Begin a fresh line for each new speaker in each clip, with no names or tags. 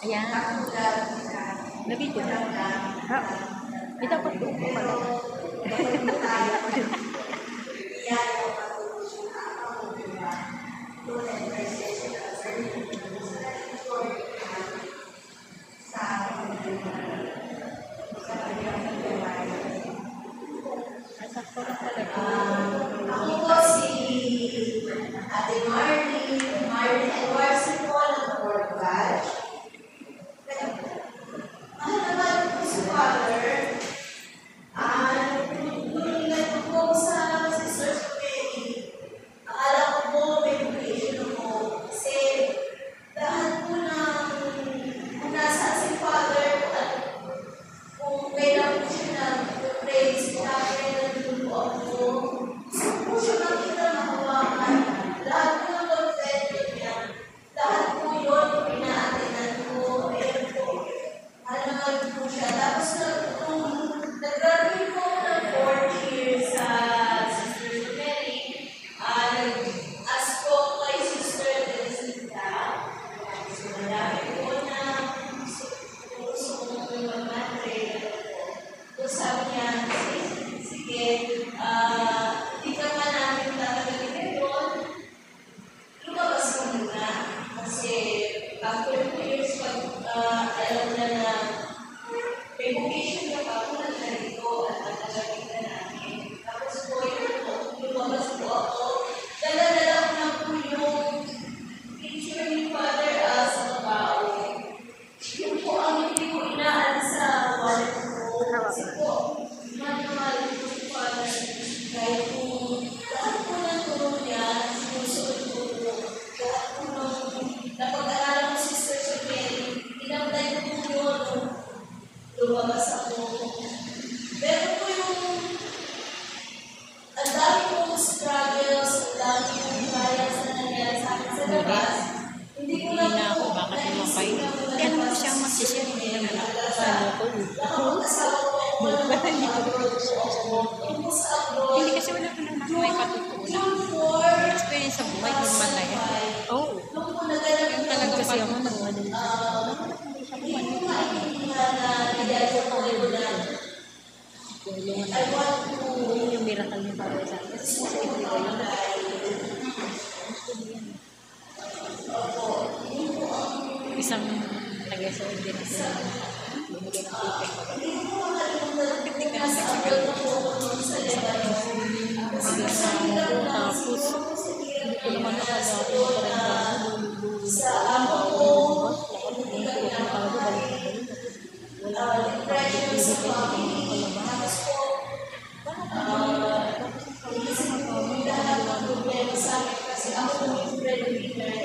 Ayan. Nabidyo na. Ha? May dapat doon ko pala.
Ako po si Ate Marlene Edwards po ng Fort Batch. Mahal naman po si Father. Nung po sa Sisters Committee, akala ko po may vocation ako. Kasi lahat po ng kung nasaan si Father at kung kailan po siya nag-praise, kaya nandun po ako. Gusto po siya makita mahawakan. Lahat po ng confession niya, lahat po yun, pinaatenan ko, ayun po. Mahal naman po siya. Tapos nung nag-graduate po ako ng 4th year sa Sister Mary, nag-ask po kay Sister Teresita. So, marami po na gusto kong mag-matric. So, sabi niya, sige, di ka nga namin tatagalin ngayon, lumabas ka muna. Kasi after 2 years, pag alam na na may vocation ka pa, muna na rito at tatagalin ka namin. Tapos po, lumabas po ako. Dala-dala ko na po yung picture ni Father sa kabao. Yun po ang hindi ko inaalis sa wallet ko. Kasi po, mahal ko si Father. Kahit po, lahat po ng tulong niya, sinusunod ko po. Lahat po ng napag-aralan ko Sister Mary, tinamday ko po yun nung lumabas ako. Pero po yung ang dami kong struggles, ang dami kong trials na nangyari sa akin sa labas. Hindi ko lang
ako, bakit lumapay? Kaya naman siya magsishare, hindi naman ako kasama ko. Hindi kasi wala ko naman may patutunan. Experience sa buhay, yung man na yan. Oo. Yung talaga kasi ako nag-ano. Yung miracle niya para sa akin. Kasi sa ito yun. Isang nag-esoin din ako. Bumigay ng tupig. Hindi ka nasa kagal. Tapos, hindi ko naman nakala
sa ako po, depression sa family, tapos po, lahat ng problema sa akin kasi ako yung breadwinner.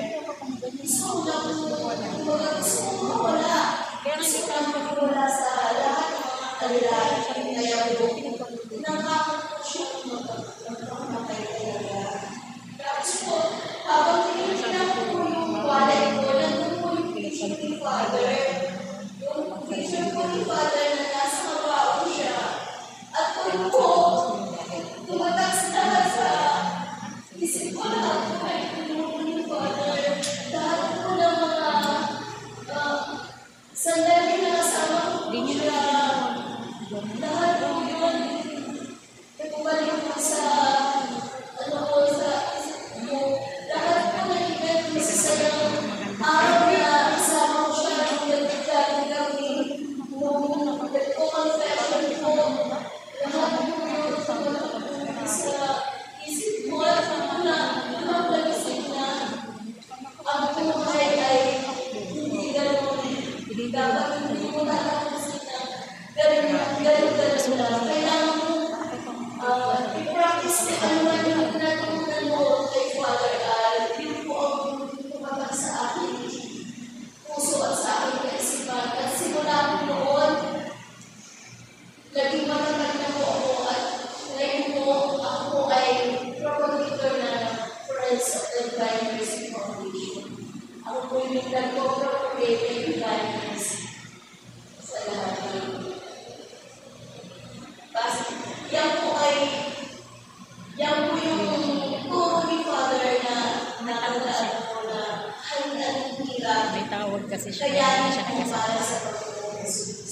Gusto ko lang gusto ko mawala. Gusto ko lang mawala sa lahat ng mga kalilayan. Kaya po, tinangkapan ko siya magpapatay talaga. Tapos po, habang tinitingnan ko yung wallet ko, nandun po yung picture ni Father. Yung picture ko ni Father na nasa kabao siya. At kung po, tumatak sa lahat sa isip ko lahat po ay tulungan ni Father. Lahat po ng mga sandali na kasama ko po siya. Lahat po yun. Nagpabalik ko sa sa isip ko. Lahat po nag-event ko sa sayang araw na kasama ko siya ng
kasi siya,
Kaya
hindi siya
po
nagkasakit.
para sa Panginoong Jesus.